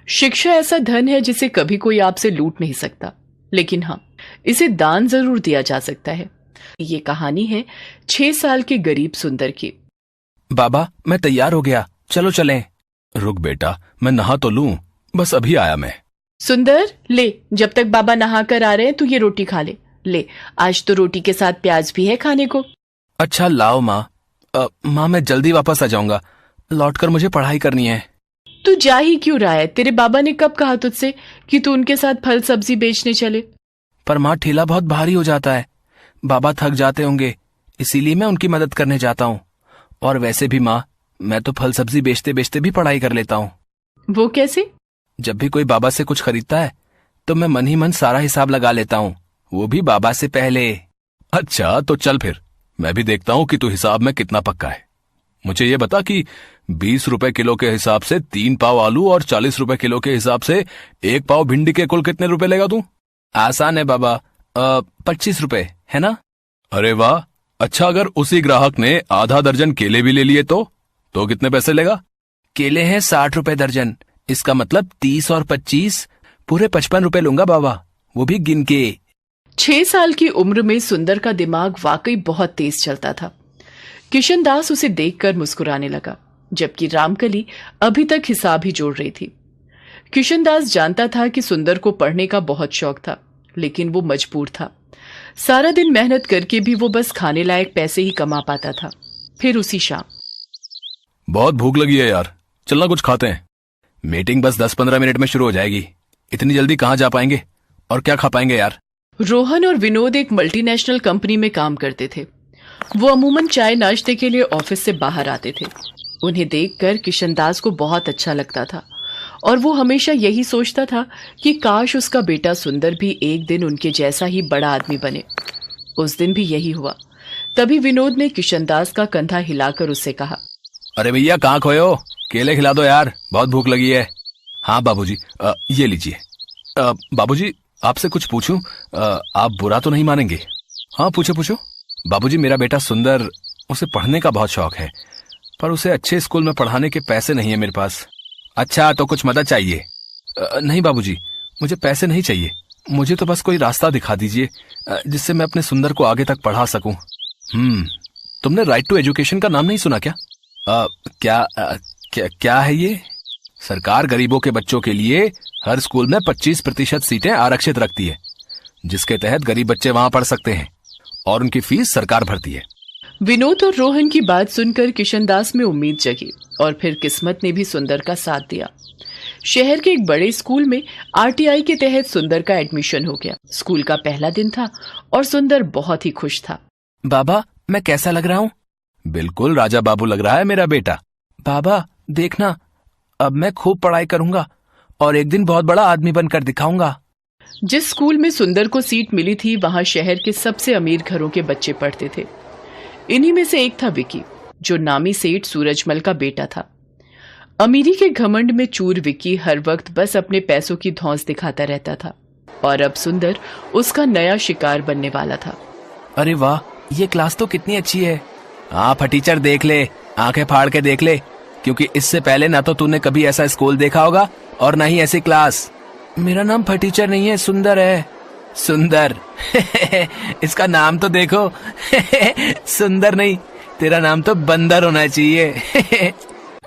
शिक्षा ऐसा धन है जिसे कभी कोई आपसे लूट नहीं सकता, लेकिन हाँ, इसे दान जरूर दिया जा सकता है। ये कहानी है 6 साल के गरीब सुंदर की। बाबा, मैं तैयार हो गया, चलो चलें। रुक बेटा, मैं नहा तो लूं, बस अभी आया मैं। सुंदर, ले, जब तक बाबा नहा कर आ रहे हैं तू ये रोटी खा ले। ले, आज तो रोटी के साथ प्याज भी है खाने को। अच्छा लाओ माँ। माँ, मैं जल्दी वापस आ जाऊंगा, लौटकर मुझे पढ़ाई करनी है। तू जा ही क्यों रहा है? तेरे बाबा ने कब कहा तुझसे कि तू उनके साथ फल सब्जी बेचने चले? पर माँ, ठेला बहुत भारी हो जाता है, बाबा थक जाते होंगे, इसीलिए मैं उनकी मदद करने जाता हूँ। और वैसे भी माँ, मैं तो फल सब्जी बेचते बेचते भी पढ़ाई कर लेता हूँ। वो कैसे? जब भी कोई बाबा से कुछ खरीदता है तो मैं मन ही मन सारा हिसाब लगा लेता हूँ, वो भी बाबा से पहले। अच्छा, तो चल फिर मैं भी देखता हूँ कि तू हिसाब में कितना पक्का है। मुझे ये बता कि 20 रुपए किलो के हिसाब से 3 पाव आलू और 40 रुपए किलो के हिसाब से 1 पाव भिंडी के कुल कितने रुपए लेगा तू? आसान है बाबा, 25 रुपए है ना? अरे वाह, अच्छा, अगर उसी ग्राहक ने आधा दर्जन केले भी ले लिए तो कितने पैसे लेगा? केले हैं 60 रुपए दर्जन, इसका मतलब 30 और 25 पूरे 55 रुपए लूंगा बाबा, वो भी गिन के। 6 साल की उम्र में सुंदर का दिमाग वाकई बहुत तेज चलता था। किशनदास उसे देखकर मुस्कुराने लगा, जबकि रामकली अभी तक हिसाब ही जोड़ रही थी। किशनदास जानता था कि सुंदर को पढ़ने का बहुत शौक था, लेकिन वो मजबूर था। सारा दिन मेहनत करके भी वो बस खाने लायक पैसे ही कमा पाता था। फिर उसी शाम, बहुत भूख लगी है यार, चलना कुछ खाते हैं। मीटिंग बस 10-15 मिनट में शुरू हो जाएगी, इतनी जल्दी कहाँ जा पाएंगे और क्या खा पाएंगे यार। रोहन और विनोद एक मल्टीनेशनल कंपनी में काम करते थे। वो अमूमन चाय नाश्ते के लिए ऑफिस से बाहर आते थे। उन्हें देखकर किशनदास को बहुत अच्छा लगता था और वो हमेशा यही सोचता था कि काश उसका बेटा सुंदर भी एक दिन उनके जैसा ही बड़ा आदमी बने। उस दिन भी यही हुआ। तभी विनोद ने किशनदास का कंधा हिलाकर उससे कहा, अरे भैया, कहाँ खोए हो? केले खिला दो यार, बहुत भूख लगी है। हाँ बाबूजी, ये लीजिए। बाबूजी, आपसे कुछ पूछूं? आप बुरा तो नहीं मानेंगे? हाँ, पूछो पूछो। बाबूजी, मेरा बेटा सुंदर, उसे पढ़ने का बहुत शौक है, पर उसे अच्छे स्कूल में पढ़ाने के पैसे नहीं है मेरे पास। अच्छा, तो कुछ मदद चाहिए? नहीं बाबूजी, मुझे पैसे नहीं चाहिए, मुझे तो बस कोई रास्ता दिखा दीजिए जिससे मैं अपने सुंदर को आगे तक पढ़ा सकूं। तुमने राइट टू एजुकेशन का नाम नहीं सुना क्या? क्या है ये? सरकार गरीबों के बच्चों के लिए हर स्कूल में 25% सीटें आरक्षित रखती है, जिसके तहत गरीब बच्चे वहां पढ़ सकते हैं और उनकी फीस सरकार भरती है। विनोद और रोहन की बात सुनकर किशनदास में उम्मीद जगी और फिर किस्मत ने भी सुंदर का साथ दिया। शहर के एक बड़े स्कूल में आरटीआई के तहत सुंदर का एडमिशन हो गया। स्कूल का पहला दिन था और सुंदर बहुत ही खुश था। बाबा, मैं कैसा लग रहा हूँ? बिल्कुल राजा बाबू लग रहा है मेरा बेटा। बाबा देखना, अब मैं खूब पढ़ाई करूंगा और एक दिन बहुत बड़ा आदमी बनकर दिखाऊंगा। जिस स्कूल में सुंदर को सीट मिली थी वहां शहर के सबसे अमीर घरों के बच्चे पढ़ते थे। इन्हीं में से एक था विकी, जो नामी सेठ सूरजमल का बेटा था। अमीरी के घमंड में चूर विकी हर वक्त बस अपने पैसों की धौंस दिखाता रहता था और अब सुंदर उसका नया शिकार बनने वाला था। अरे वाह, ये क्लास तो कितनी अच्छी है। हाँ फटीचर, देख ले, आंखें फाड़ के देख ले, क्योंकि इससे पहले ना तो तूने कभी ऐसा स्कूल देखा होगा और ना ही ऐसी क्लास। मेरा नाम फटीचर नहीं है, सुंदर है। सुंदर? इसका नाम तो देखो। सुंदर नहीं, तेरा नाम तो बंदर होना चाहिए।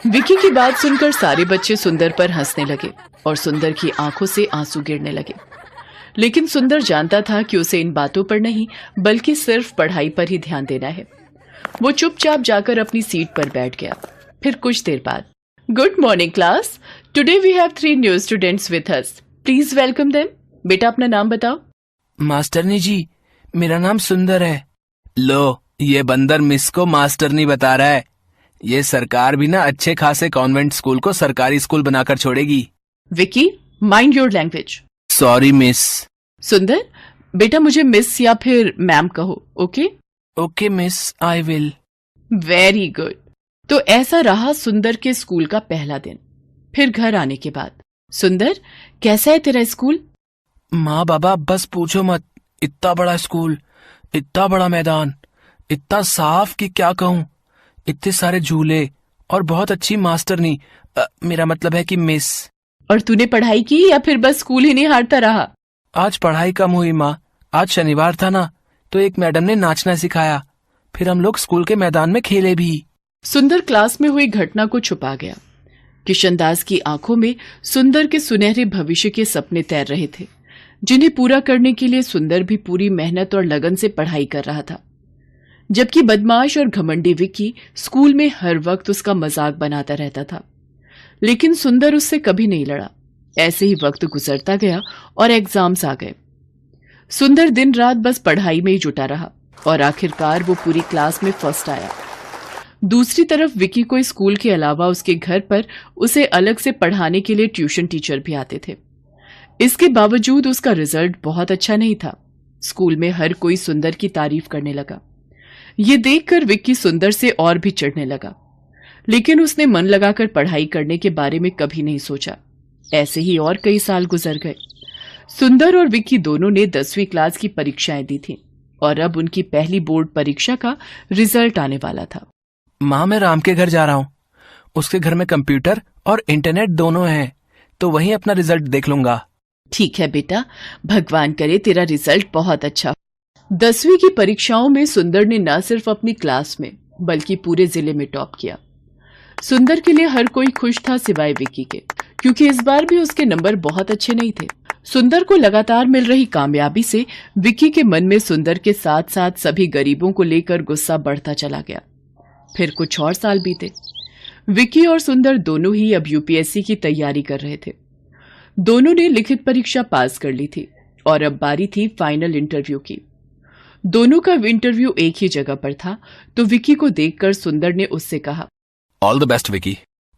विकी की बात सुनकर सारे बच्चे सुंदर पर हंसने लगे और सुंदर की आंखों से आंसू गिरने लगे। लेकिन सुंदर जानता था कि उसे इन बातों पर नहीं बल्कि सिर्फ पढ़ाई पर ही ध्यान देना है। वो चुपचाप जाकर अपनी सीट पर बैठ गया। फिर कुछ देर बाद, good morning class, today we have 3 new students with us, please welcome them. बेटा अपना नाम बताओ। मास्टरनी जी, मेरा नाम सुंदर है। लो, ये बंदर मिस को मास्टरनी बता रहा है। ये सरकार भी ना अच्छे खासे कॉन्वेंट स्कूल को सरकारी स्कूल बनाकर छोड़ेगी। Vicky, mind your language. Sorry miss. सुंदर, बेटा मुझे मिस या फिर मैम कहो, okay? Okay miss, I will. Very good. तो ऐसा रहा सुंदर के स्कूल का पहला दिन। फिर घर आने के बाद, सुंदर कैसा है तेरा स्कूल? माँ बाबा बस पूछो मत, इतना बड़ा स्कूल, इतना बड़ा मैदान, इतना साफ कि क्या कहूँ, इतने सारे झूले और बहुत अच्छी मास्टरनी, मेरा मतलब है कि मिस। और तूने पढ़ाई की या फिर बस स्कूल ही निहारता रहा? आज पढ़ाई कम हुई माँ। आज शनिवार था ना, तो एक मैडम ने नाचना सिखाया। फिर हम लोग स्कूल के मैदान में खेले भी। सुंदर क्लास में हुई घटना को छुपा गया। किशनदास की आंखों में सुंदर के सुनहरे भविष्य के सपने तैर रहे थे, जिन्हें पूरा करने के लिए सुंदर भी पूरी मेहनत और लगन से पढ़ाई कर रहा था। जबकि बदमाश और घमंडी विक्की स्कूल में हर वक्त उसका मजाक बनाता रहता था, लेकिन सुंदर उससे कभी नहीं लड़ा। ऐसे ही वक्त गुजरता गया और एग्जाम्स आ गए। सुंदर दिन रात बस पढ़ाई में ही जुटा रहा और आखिरकार वो पूरी क्लास में फर्स्ट आया। दूसरी तरफ विक्की को स्कूल के अलावा उसके घर पर उसे अलग से पढ़ाने के लिए ट्यूशन टीचर भी आते थे। इसके बावजूद उसका रिजल्ट बहुत अच्छा नहीं था। स्कूल में हर कोई सुंदर की तारीफ करने लगा। ये देखकर विक्की सुंदर से और भी चिढ़ने लगा, लेकिन उसने मन लगाकर पढ़ाई करने के बारे में कभी नहीं सोचा। ऐसे ही और कई साल गुजर गए। सुंदर और विक्की दोनों ने 10वीं क्लास की परीक्षाएं दी थी और अब उनकी पहली बोर्ड परीक्षा का रिजल्ट आने वाला था। माँ, मैं राम के घर जा रहा हूँ। उसके घर में कंप्यूटर और इंटरनेट दोनों हैं, तो वहीं अपना रिजल्ट देख लूंगा। ठीक है बेटा, भगवान करे तेरा रिजल्ट बहुत अच्छा हो। 10वीं की परीक्षाओं में सुंदर ने न सिर्फ अपनी क्लास में बल्कि पूरे जिले में टॉप किया। सुंदर के लिए हर कोई खुश था सिवाय विक्की के, क्योंकि इस बार भी उसके नंबर बहुत अच्छे नहीं थे। सुंदर को लगातार मिल रही कामयाबी से विक्की के मन में सुंदर के साथ साथ सभी गरीबों को लेकर गुस्सा बढ़ता चला गया। फिर कुछ और साल बीते। विक्की और सुंदर दोनों ही अब यूपीएससी की तैयारी कर रहे थे। दोनों ने लिखित परीक्षा पास कर ली थी और अब बारी थी फाइनल इंटरव्यू की। दोनों का इंटरव्यू एक ही जगह पर था, तो विक्की को देखकर सुंदर ने उससे कहा, ऑल द बेस्ट विकी।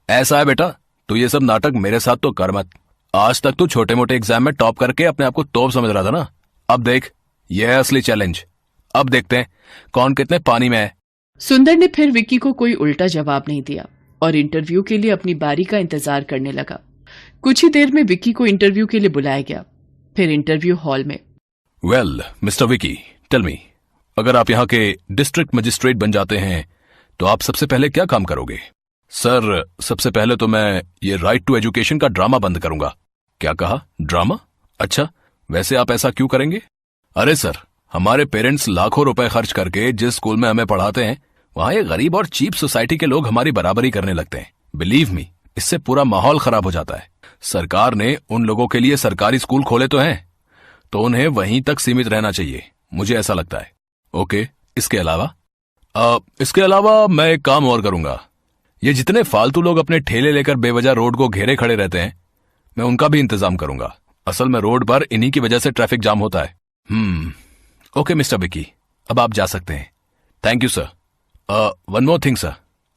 ऐसा है बेटा, तू ये सब नाटक मेरे साथ तो कर मत। आज तक तू छोटे मोटे एग्जाम में टॉप करके अपने आप को तोप समझ रहा था ना। अब देख, ये है असली चैलेंज। अब देखते हैं कौन कितने पानी में है। सुंदर ने फिर विक्की को कोई उल्टा जवाब नहीं दिया और इंटरव्यू के लिए अपनी बारी का इंतजार करने लगा। कुछ ही देर में विक्की को इंटरव्यू के लिए बुलाया गया। फिर इंटरव्यू हॉल में, well mister Vicky, tell me, अगर आप यहाँ के डिस्ट्रिक्ट मजिस्ट्रेट बन जाते हैं तो आप सबसे पहले क्या काम करोगे? सर, सबसे पहले तो मैं ये राइट टू एजुकेशन का ड्रामा बंद करूंगा। क्या कहा? ड्रामा? अच्छा, वैसे आप ऐसा क्यों करेंगे? अरे सर, हमारे पेरेंट्स लाखों रुपए खर्च करके जिस स्कूल में हमें पढ़ाते हैं, वहां ये गरीब और चीप सोसाइटी के लोग हमारी बराबरी करने लगते हैं। बिलीव मी, इससे पूरा माहौल खराब हो जाता है। सरकार ने उन लोगों के लिए सरकारी स्कूल खोले तो हैं, तो उन्हें वहीं तक सीमित रहना चाहिए, मुझे ऐसा लगता है। ओके, इसके अलावा मैं एक काम और करूंगा। ये जितने फालतू लोग अपने ठेले लेकर बेवजह रोड को घेरे खड़े रहते हैं, मैं उनका भी इंतजाम करूंगा। असल में रोड पर इन्हीं की वजह से ट्रैफिक जाम होता है। ओके मिस्टर विकी, अब आप जा सकते हैं। Thank you sir. One more thing sir,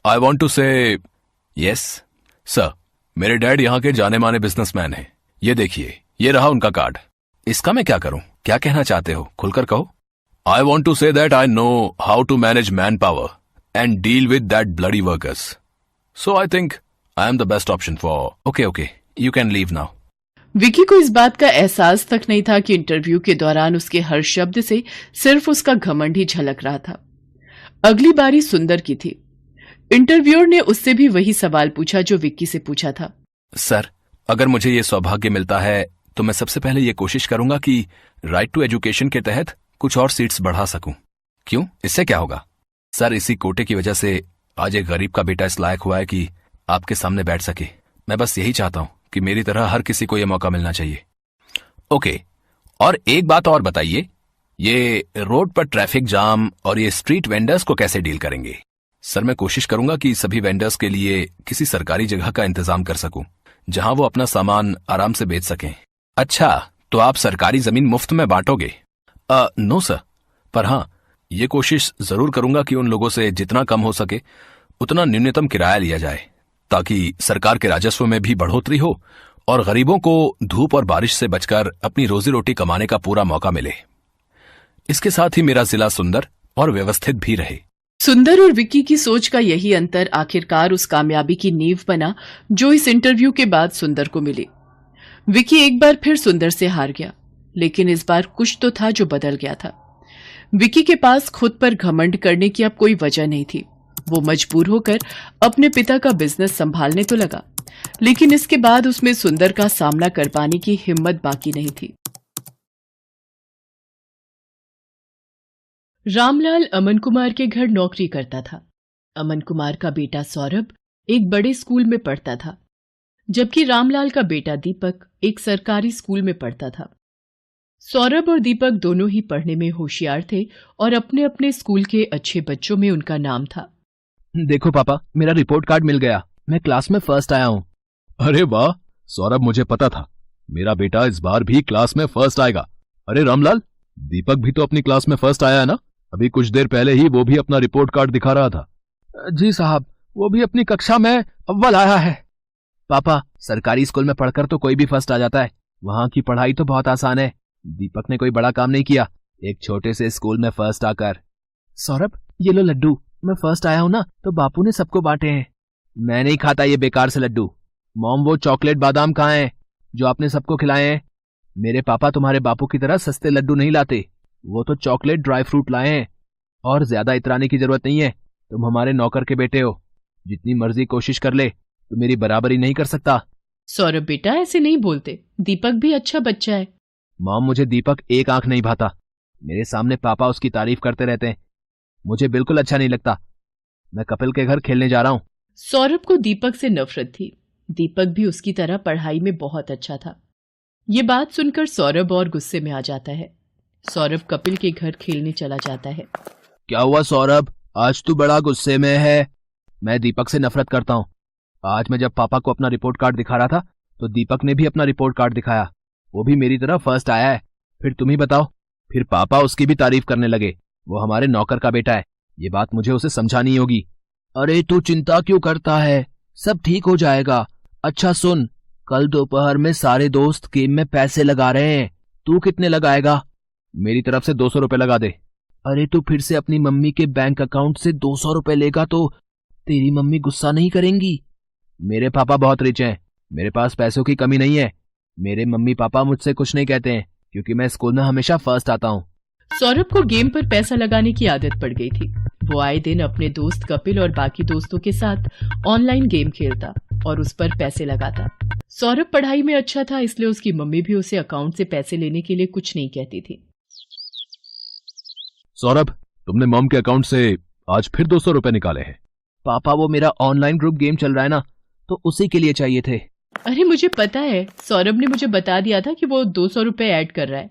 I want to say. Yes sir, मेरे डैड यहाँ के जाने माने बिजनेसमैन हैं। ये देखिए, ये रहा उनका कार्ड। इसका मैं क्या करूं? क्या कहना चाहते हो? खुलकर कहो। I want to say that I know how to manage manpower and deal with that bloody workers, so I think I am the best option for. Okay, you can leave now. Vicky को इस बात का एहसास तक नहीं था कि interview के दौरान उसके हर शब्द से सिर्फ उसका घमंड ही झलक रहा था। अगली बारी सुंदर की थी। इंटरव्यूअर ने उससे भी वही सवाल पूछा जो विक्की से पूछा था। सर, अगर मुझे ये सौभाग्य मिलता है तो मैं सबसे पहले ये कोशिश करूंगा कि राइट टू एजुकेशन के तहत कुछ और सीट्स बढ़ा सकूं। क्यों? इससे क्या होगा? सर, इसी कोटे की वजह से आज एक गरीब का बेटा इस लायक हुआ है कि आपके सामने बैठ सके। मैं बस यही चाहता हूं कि मेरी तरह हर किसी को यह मौका मिलना चाहिए। ओके, और एक बात और बताइए, ये रोड पर ट्रैफिक जाम और ये स्ट्रीट वेंडर्स को कैसे डील करेंगे? सर, मैं कोशिश करूंगा कि सभी वेंडर्स के लिए किसी सरकारी जगह का इंतजाम कर सकूं, जहां वो अपना सामान आराम से बेच सकें। अच्छा, तो आप सरकारी जमीन मुफ्त में बांटोगे? नो सर, पर हाँ, ये कोशिश जरूर करूंगा कि उन लोगों से जितना कम हो सके उतना न्यूनतम किराया लिया जाए, ताकि सरकार के राजस्व में भी बढ़ोतरी हो और गरीबों को धूप और बारिश से बचकर अपनी रोजी रोटी कमाने का पूरा मौका मिले। इसके साथ ही मेरा जिला सुंदर और व्यवस्थित भी रहे। सुंदर और विक्की की सोच का यही अंतर आखिरकार उस कामयाबी की नींव बना जो इस इंटरव्यू के बाद सुंदर को मिली। विक्की एक बार फिर सुंदर से हार गया, लेकिन इस बार कुछ तो था जो बदल गया था। विक्की के पास खुद पर घमंड करने की अब कोई वजह नहीं थी। वो मजबूर होकर अपने पिता का बिजनेस संभालने तो लगा, लेकिन इसके बाद उसमें सुंदर का सामना कर पाने की हिम्मत बाकी नहीं थी। रामलाल अमन कुमार के घर नौकरी करता था। अमन कुमार का बेटा सौरभ एक बड़े स्कूल में पढ़ता था, जबकि रामलाल का बेटा दीपक एक सरकारी स्कूल में पढ़ता था। सौरभ और दीपक दोनों ही पढ़ने में होशियार थे और अपने अपने स्कूल के अच्छे बच्चों में उनका नाम था। देखो पापा, मेरा रिपोर्ट कार्ड मिल गया, मैं क्लास में फर्स्ट आया हूँ। अरे वाह सौरभ, मुझे पता था मेरा बेटा इस बार भी क्लास में फर्स्ट आएगा। अरे रामलाल, दीपक भी तो अपनी क्लास में फर्स्ट आया है ना? अभी कुछ देर पहले ही वो भी अपना रिपोर्ट कार्ड दिखा रहा था। जी साहब, वो भी अपनी कक्षा में अव्वल आया है। पापा, सरकारी स्कूल में पढ़कर तो कोई भी फर्स्ट आ जाता है, वहां की पढ़ाई तो बहुत आसान है। दीपक ने कोई बड़ा काम नहीं किया, एक छोटे से स्कूल में फर्स्ट आकर। सौरभ, ये लो लड्डू, मैं फर्स्ट आया हूं ना तो बापू ने सबको बांटे हैं। मैं नहीं खाता ये बेकार से लड्डू। मॉम, वो चॉकलेट बादाम कहाँ हैं जो आपने सबको खिलाए हैं? मेरे पापा तुम्हारे बापू की तरह सस्ते लड्डू नहीं लाते, वो तो चॉकलेट ड्राई फ्रूट लाए हैं। और ज्यादा इतराने की जरूरत नहीं है, तुम हमारे नौकर के बेटे हो, जितनी मर्जी कोशिश कर ले तो मेरी बराबरी नहीं कर सकता। सौरभ बेटा, ऐसे नहीं बोलते, दीपक भी अच्छा बच्चा है। मॉम, मुझे दीपक एक आंख नहीं भाता, मेरे सामने पापा उसकी तारीफ करते रहते हैं, मुझे बिल्कुल अच्छा नहीं लगता। मैं कपिल के घर खेलने जा रहा हूँ। सौरभ को दीपक से नफरत थी। दीपक भी उसकी तरह पढ़ाई में बहुत अच्छा था। ये बात सुनकर सौरभ और गुस्से में आ जाता है। सौरभ कपिल के घर खेलने चला जाता है। क्या हुआ सौरभ, आज तू बड़ा गुस्से में है? मैं दीपक से नफरत करता हूँ। आज मैं जब पापा को अपना रिपोर्ट कार्ड दिखा रहा था तो दीपक ने भी अपना रिपोर्ट कार्ड दिखाया, वो भी मेरी तरह फर्स्ट आया है। फिर तुम ही बताओ, फिर पापा उसकी भी तारीफ करने लगे, वो हमारे नौकर का बेटा है, ये बात मुझे उसे समझानी होगी। अरे तू चिंता क्यों करता है, सब ठीक हो जाएगा। अच्छा सुन, कल दोपहर में सारे दोस्त गेम में पैसे लगा रहे हैं, तू कितने लगाएगा? मेरी तरफ से 200 रुपए लगा दे। अरे तू फिर से अपनी मम्मी के बैंक अकाउंट से 200 रुपए लेगा तो तेरी मम्मी गुस्सा नहीं करेंगी? मेरे पापा बहुत रिच हैं, मेरे पास पैसों की कमी नहीं है। मेरे मम्मी पापा मुझसे कुछ नहीं कहते हैं क्योंकि मैं स्कूल में हमेशा फर्स्ट आता हूँ। सौरभ को गेम पर पैसा लगाने की आदत पड़ गई थी। वो आए दिन अपने दोस्त कपिल और बाकी दोस्तों के साथ ऑनलाइन गेम खेलता और उस पर पैसे लगाता। सौरभ पढ़ाई में अच्छा था, इसलिए उसकी मम्मी भी उसे अकाउंट से पैसे लेने के लिए कुछ नहीं कहती थी। सौरभ, तुमने मॉम के अकाउंट से आज फिर 200 रुपए निकाले हैं। पापा, वो मेरा ऑनलाइन ग्रुप गेम चल रहा है ना, तो उसी के लिए चाहिए थे। अरे मुझे पता है, सौरभ ने मुझे बता दिया था कि वो 200 रुपए ऐड कर रहा है।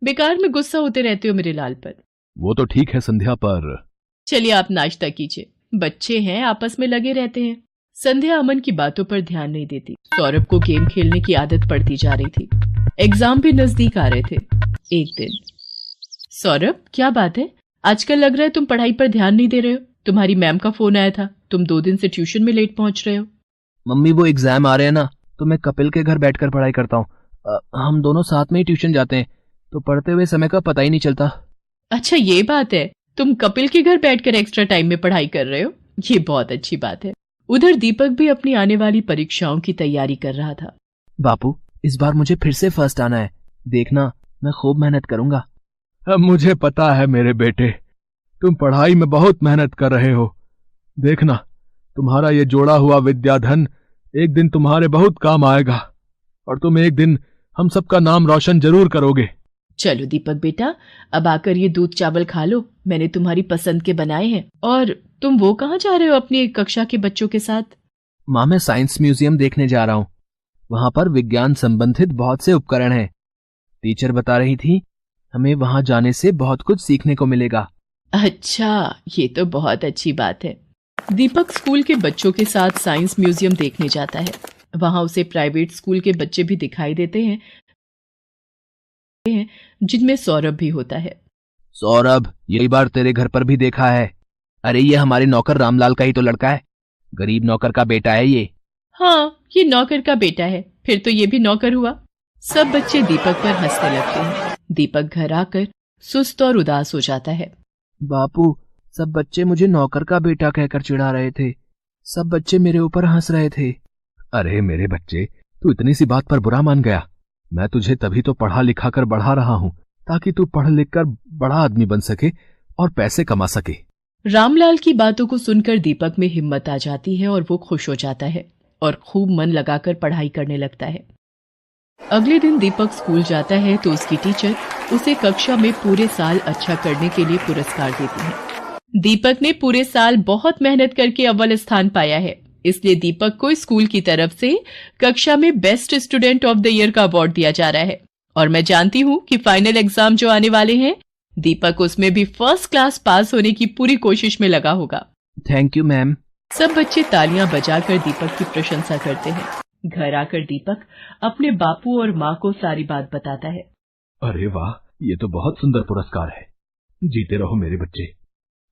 बेकार में गुस्सा होते रहते हो मेरे लाल पर। वो तो ठीक है संध्या, पर चलिए आप नाश्ता कीजिए, बच्चे हैं आपस में लगे रहते हैं। संध्या अमन की बातों पर ध्यान नहीं देती। सौरभ को गेम खेलने की आदत पड़ती जा रही थी। एग्जाम भी नजदीक आ रहे थे। एक दिन, सौरभ क्या बात है, आजकल लग रहा है तुम पढ़ाई पर ध्यान नहीं दे रहे हो। तुम्हारी मैम का फोन आया था, तुम 2 दिन से ट्यूशन में लेट पहुंच रहे हो। मम्मी, वो एग्जाम आ रहे हैं ना, तो मैं कपिल के घर बैठकर पढ़ाई करता हूँ। हम दोनों साथ में ही ट्यूशन जाते हैं, तो पढ़ते हुए समय का पता ही नहीं चलता। अच्छा ये बात है, तुम कपिल के घर बैठकर एक्स्ट्रा टाइम में पढ़ाई कर रहे हो, ये बहुत अच्छी बात है। उधर दीपक भी अपनी आने वाली परीक्षाओं की तैयारी कर रहा था। बापू, इस बार मुझे फिर से फर्स्ट आना है, देखना मैं खूब मेहनत करूंगा। अब मुझे पता है मेरे बेटे, तुम पढ़ाई में बहुत मेहनत कर रहे हो। देखना, तुम्हारा ये जोड़ा हुआ विद्याधन एक दिन तुम्हारे बहुत काम आएगा और तुम एक दिन हम सबका नाम रोशन जरूर करोगे। चलो दीपक बेटा, अब आकर ये दूध चावल खा लो, मैंने तुम्हारी पसंद के बनाए हैं। और तुम वो कहाँ जा रहे हो अपनी कक्षा के बच्चों के साथ? माँ, मैं साइंस म्यूजियम देखने जा रहा हूँ, वहां पर विज्ञान संबंधित बहुत से उपकरण हैं। टीचर बता रही थी हमें वहां जाने से बहुत कुछ सीखने को मिलेगा। अच्छा, ये तो बहुत अच्छी बात है। दीपक स्कूल के बच्चों के साथ साइंस म्यूजियम देखने जाता है। वहां उसे प्राइवेट स्कूल के बच्चे भी दिखाई देते हैं, जिनमें सौरभ भी होता है। सौरभ, यही बार तेरे घर पर भी देखा है। अरे ये हमारे नौकर रामलाल का ही तो लड़का है, गरीब नौकर का बेटा है ये। हाँ, ये नौकर का बेटा है, फिर तो ये भी नौकर हुआ। सब बच्चे दीपक पर हंसने लगते हैं। दीपक घर आकर सुस्त और उदास हो जाता है। बापू, सब बच्चे मुझे नौकर का बेटा कहकर चिढ़ा रहे थे, सब बच्चे मेरे ऊपर हंस रहे थे। अरे मेरे बच्चे, तू इतनी सी बात पर बुरा मान गया? मैं तुझे तभी तो पढ़ा लिखा कर बढ़ा रहा हूँ ताकि तू पढ़ लिख कर बड़ा आदमी बन सके और पैसे कमा सके। रामलाल की बातों को सुनकर दीपक में हिम्मत आ जाती है और वो खुश हो जाता है और खूब मन लगाकर पढ़ाई करने लगता है। अगले दिन दीपक स्कूल जाता है तो उसकी टीचर उसे कक्षा में पूरे साल अच्छा करने के लिए पुरस्कार देती है। दीपक ने पूरे साल बहुत मेहनत करके अव्वल स्थान पाया है, इसलिए दीपक को स्कूल की तरफ से कक्षा में best student of the year का अवार्ड दिया जा रहा है। और मैं जानती हूँ कि फाइनल एग्जाम जो आने वाले हैं, दीपक उसमें भी फर्स्ट क्लास पास होने की पूरी कोशिश में लगा होगा। Thank you ma'am. सब बच्चे तालियां बजाकर दीपक की प्रशंसा करते हैं। घर आकर दीपक अपने बापू और माँ को सारी बात बताता है। अरे वाह, ये तो बहुत सुंदर पुरस्कार है। जीते रहो मेरे बच्चे।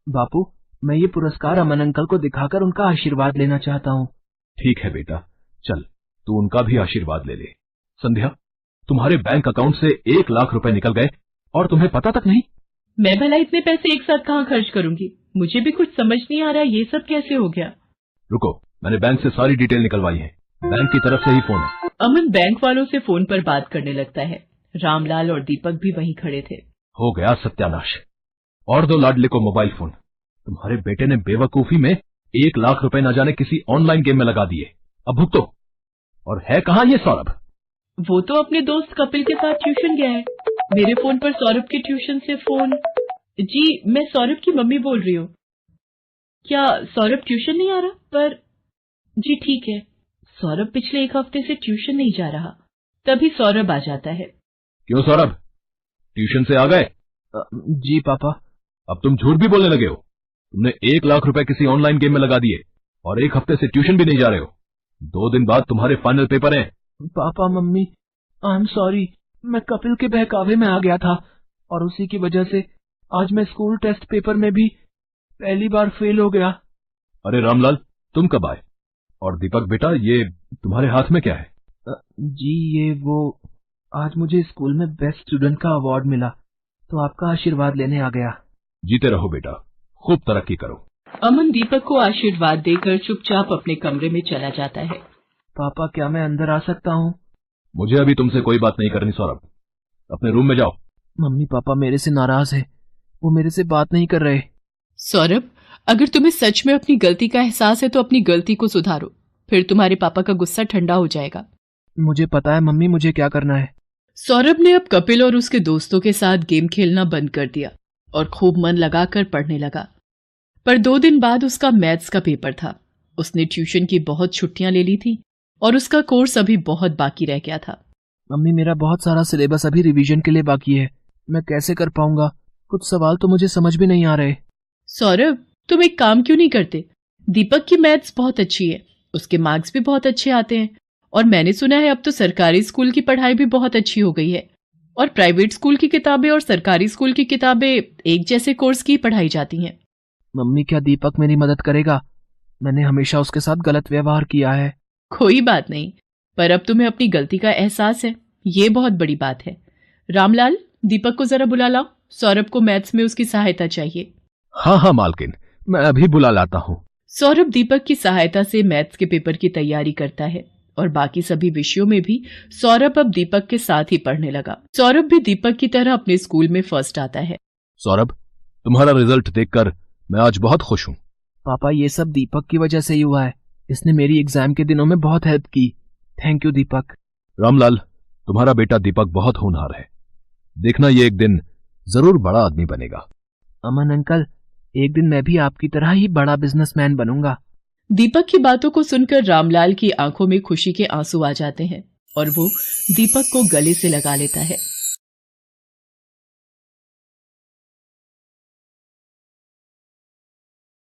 बापू, मैं ये पुरस्कार अमन अंकल को दिखाकर उनका आशीर्वाद लेना चाहता हूँ। ठीक है बेटा, चल तू उनका भी आशीर्वाद ले ले। संध्या, तुम्हारे बैंक अकाउंट से 1 लाख रुपए निकल गए और तुम्हें पता तक नहीं। मैं भला इतने पैसे एक साथ कहाँ खर्च करूंगी? मुझे भी कुछ समझ नहीं आ रहा, ये सब कैसे हो गया? रुको, मैंने बैंक से सारी डिटेल निकलवाई है। बैंक की तरफ से ही फोन है। अमन बैंक वालों से फोन पर बात करने लगता है। रामलाल और दीपक भी वहीं खड़े थे। हो गया सत्यानाश। और दो लाडले को मोबाइल फोन। तुम्हारे बेटे ने बेवकूफी में 1 लाख रुपए न जाने किसी ऑनलाइन गेम में लगा दिए। अब भुगतो। और है कहाँ ये सौरभ? वो तो अपने दोस्त कपिल के साथ ट्यूशन गया है। मेरे फोन पर सौरभ के ट्यूशन से फोन। जी, मैं सौरभ की मम्मी बोल रही हूँ। क्या सौरभ ट्यूशन नहीं आ रहा? पर जी ठीक है, सौरभ पिछले 1 हफ्ते से ट्यूशन नहीं जा रहा। तभी सौरभ आ जाता है। क्यों सौरभ, ट्यूशन से आ गए? जी पापा। अब तुम झूठ भी बोलने लगे हो। तुमने 1 लाख रुपए किसी ऑनलाइन गेम में लगा दिए और 1 हफ्ते से ट्यूशन भी नहीं जा रहे हो। 2 दिन बाद तुम्हारे फाइनल पेपर हैं। Papa mummy, I am sorry. मैं कपिल के बहकावे में आ गया था और उसी की वजह से आज मैं स्कूल टेस्ट पेपर में भी पहली बार फेल हो गया। अरे रामलाल, तुम कब आए? और दीपक बेटा, ये तुम्हारे हाथ में क्या है? जी ये वो, आज मुझे स्कूल में बेस्ट स्टूडेंट का अवार्ड मिला तो आपका आशीर्वाद लेने आ गया। जीते रहो बेटा, खूब तरक्की करो। अमन दीपक को आशीर्वाद देकर चुपचाप अपने कमरे में चला जाता है। पापा, क्या मैं अंदर आ सकता हूँ? मुझे अभी तुमसे कोई बात नहीं करनी सौरभ, अपने रूम में जाओ। मम्मी पापा मेरे से नाराज है, वो मेरे से बात नहीं कर रहे। सौरभ, अगर तुम्हें सच में अपनी गलती का एहसास है तो अपनी गलती को सुधारो, फिर तुम्हारे पापा का गुस्सा ठंडा हो जाएगा। मुझे पता है मम्मी, मुझे क्या करना है। सौरभ ने अब कपिल और उसके दोस्तों के साथ गेम खेलना बंद कर दिया और खूब मन लगाकर पढ़ने लगा। पर 2 दिन बाद उसका मैथ्स का पेपर था। उसने ट्यूशन की बहुत छुट्टियां ले ली थी और उसका कोर्स अभी बहुत बाकी रह गया था। मम्मी, मेरा बहुत सारा सिलेबस अभी रिवीजन के लिए बाकी है, मैं कैसे कर पाऊंगा? कुछ सवाल तो मुझे समझ भी नहीं आ रहे। सौरभ, तुम एक काम क्यों नहीं करते? दीपक की मैथ्स बहुत अच्छी है, उसके मार्क्स भी बहुत अच्छे आते हैं और मैंने सुना है अब तो सरकारी स्कूल की पढ़ाई भी बहुत अच्छी हो गई है और प्राइवेट स्कूल की किताबें और सरकारी स्कूल की किताबें एक जैसे कोर्स की पढ़ाई जाती हैं। मम्मी, क्या दीपक मेरी मदद करेगा? मैंने हमेशा उसके साथ गलत व्यवहार किया है। कोई बात नहीं, पर अब तुम्हें अपनी गलती का एहसास है, ये बहुत बड़ी बात है। रामलाल, दीपक को जरा बुला लाओ, सौरभ को मैथ्स में उसकी सहायता चाहिए। हाँ हाँ मालकिन, मैं अभी बुला लाता हूँ। सौरभ दीपक की सहायता से मैथ्स के पेपर की तैयारी करता है और बाकी सभी विषयों में भी सौरभ अब दीपक के साथ ही पढ़ने लगा। सौरभ भी दीपक की तरह अपने स्कूल में फर्स्ट आता है। सौरभ, तुम्हारा रिजल्ट देखकर मैं आज बहुत खुश हूँ। पापा, ये सब दीपक की वजह से ही हुआ है, इसने मेरी एग्जाम के दिनों में बहुत हेल्प की। थैंक यू दीपक। रामलाल, तुम्हारा बेटा दीपक बहुत होनहार है, देखना ये एक दिन जरूर बड़ा आदमी बनेगा। अमन अंकल, एक दिन मैं भी आपकी तरह ही बड़ा बिजनेसमैन बनूंगा। दीपक की बातों को सुनकर रामलाल की आंखों में खुशी के आंसू आ जाते हैं और वो दीपक को गले से लगा लेता है।